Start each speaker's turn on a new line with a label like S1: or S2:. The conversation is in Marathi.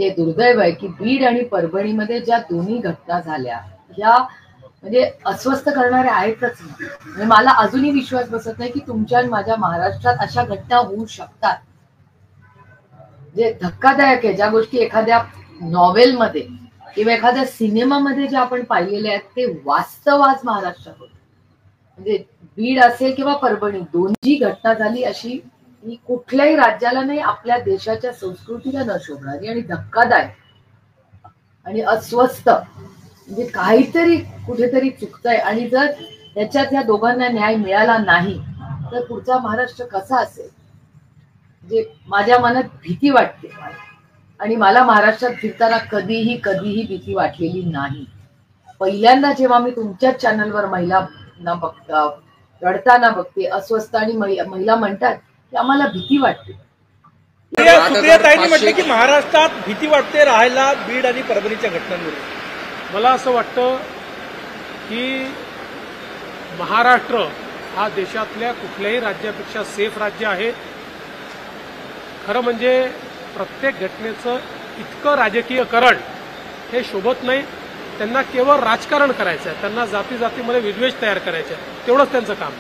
S1: म्हणजे दुर्दैव आहे की बीड आणि परभणीमध्ये ज्या दोन्ही घटना झाल्या ह्या म्हणजे अस्वस्थ करणाऱ्या आहेतच नाही. म्हणजे मला अजूनही विश्वास बसत नाही की तुमच्या आणि माझ्या महाराष्ट्रात अशा घटना होऊ शकतात. जे धक्कादायक आहे, ज्या गोष्टी एखाद्या नॉवेलमध्ये किंवा एखाद्या सिनेमामध्ये जे आपण पाहिलेले आहेत ते वास्तव आज महाराष्ट्रात होत. म्हणजे बीड असेल किंवा परभणी, दोन्ही घटना झाली अशी ही कुठल्याही राज्याला नाही, आपल्या देशाच्या संस्कृतीला न शोभणारी आणि धक्कादायक आणि अस्वस्थ. म्हणजे काहीतरी कुठेतरी चुकतंय आणि जर त्याच्यात या दोघांना न्याय मिळाला नाही तर पुढचा महाराष्ट्र कसा असेल. म्हणजे माझ्या मनात भीती वाटते आणि मला महाराष्ट्रात फिरताना कधीही भीती वाटलेली नाही. पहिल्यांदा जेव्हा मी तुमच्याच चॅनलवर महिलांना बघता रडताना बघते, अस्वस्थ आणि महिला म्हणतात की आम्हाला भीती वाटते.
S2: सुप्रियाताईंनी म्हटलं की महाराष्ट्रात भीती वाटते राहायला बीड आणि परभणीच्या घटनांमुळे.
S3: मला असं वाटतं की महाराष्ट्र हा देशातल्या कुठल्याही राज्यापेक्षा सेफ राज्य आहे. खरं म्हणजे प्रत्येक घटनेचं इतकं राजकीयकरण हे शोभत नाही. त्यांना केवळ राजकारण करायचं आहे, त्यांना जाती जातीमध्ये विद्वेष तयार करायचे, तेवढंच त्यांचं काम.